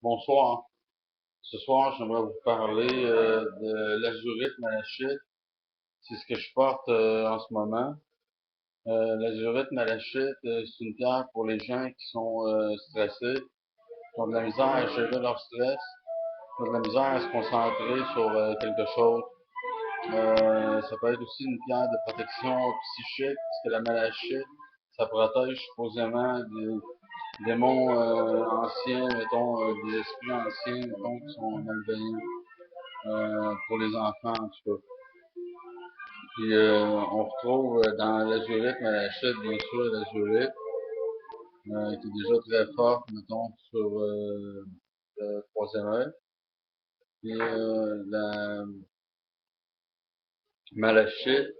Bonsoir. Ce soir, j'aimerais vous parler de l'azurite malachite. C'est ce que je porte en ce moment. L'azurite malachite, c'est une pierre pour les gens qui sont stressés, qui ont de la misère à gérer leur stress, qui ont de la misère à se concentrer sur quelque chose. Ça peut être aussi une pierre de protection psychique, parce que la malachite, ça protège supposément des démons anciens, mettons, des esprits anciens, mettons, qui sont malveillants. Pour les enfants en tout cas. Puis on retrouve dans l'azurite malachite, bien sûr, l'azurite, qui est déjà très forte, mettons, sur le troisième œil. Puis la malachite,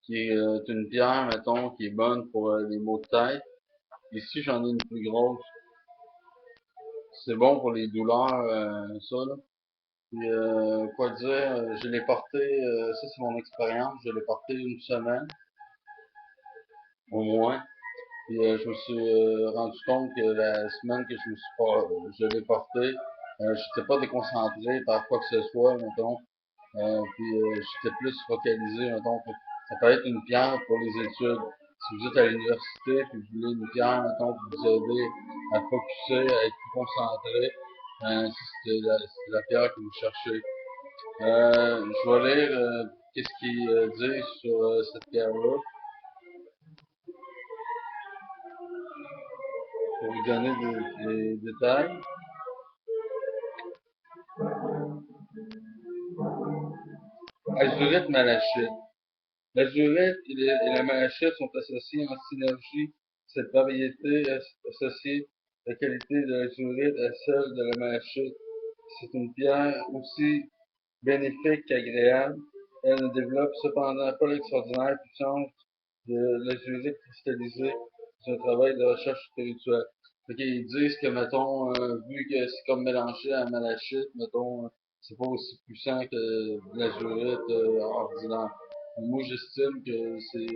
qui est une pierre, mettons, qui est bonne pour les maux de tête. Ici, j'en ai une plus grosse. C'est bon pour les douleurs, ça, là. Puis, quoi dire, je l'ai porté, ça c'est mon expérience, je l'ai porté une semaine, au moins. Puis je me suis rendu compte que la semaine que je l'ai porté, j'étais pas déconcentré par quoi que ce soit, mettons. Puis j'étais plus focalisé, mettons. Ça peut être une pierre pour les études. Si vous êtes à l'université, puis vous voulez une pierre, mettons, pour vous aider à focuser, à être plus concentré, c'est la pierre que vous cherchez. Je vais lire qu'est-ce qu'il dit sur cette pierre-là, pour vous donner des détails. Azurite malachite. L'azurite et la malachite sont associés en synergie. Cette variété associe la qualité de l'azurite à celle de la malachite. C'est une pierre aussi bénéfique qu'agréable. Elle ne développe cependant pas l'extraordinaire puissance de l'azurite cristallisée. C'est un travail de recherche spirituelle. Fait qu'ils disent que, mettons, vu que c'est comme mélangé à la malachite, mettons, c'est pas aussi puissant que l'azurite ordinaire. Moi, j'estime que c'est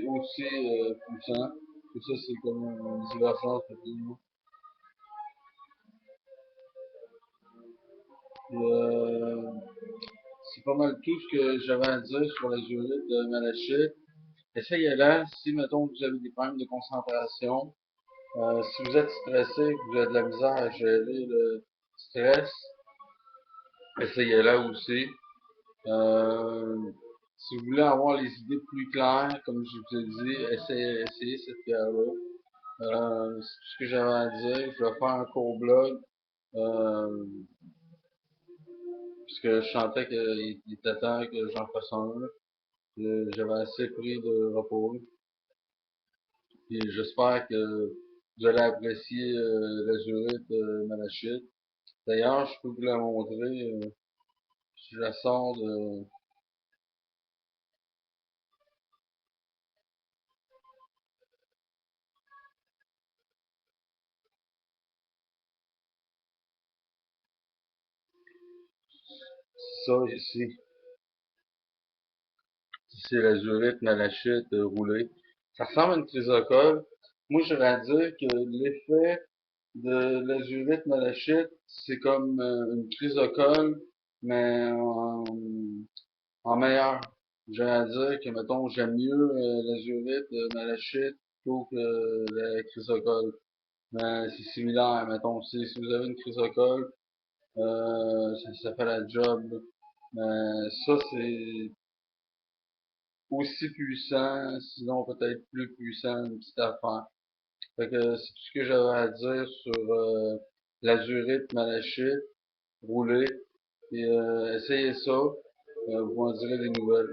aussi puissant. Tout ça, c'est comme une divergence de opinion. Puis, c'est pas mal tout ce que j'avais à dire sur l'azurite de malachite. Essayez-la si, mettons, vous avez des problèmes de concentration. Si vous êtes stressé, que vous avez de la misère à gérer le stress, essayez-la aussi. Euh, Si vous voulez avoir les idées plus claires, comme je vous ai dit, essayez cette pierre-là. C'est tout ce que j'avais à dire. Je vais faire un court blog, euh, puisque je sentais qu'il était temps que j'en fasse un. J'avais assez pris de repos. Puis j'espère que vous allez apprécier l'azurite malachite. D'ailleurs, je peux vous la montrer. Si je la sors de ça ici, c'est l'azurite malachite roulée. Ça ressemble à une chrysocole. Moi, j'aurais à dire que l'effet de l'azurite malachite, c'est comme une chrysocole, mais en meilleur. J'aurais à dire que, mettons, j'aime mieux l'azurite malachite plutôt que la chrysocole. Mais c'est similaire, mettons. Si vous avez une chrysocole, ça fait la job, là. Mais ça, c'est aussi puissant, sinon peut-être plus puissant, une petite affaire. Fait que c'est tout ce que j'avais à dire sur l'azurite malachite roulé. Et essayez ça, vous m'en direz des nouvelles.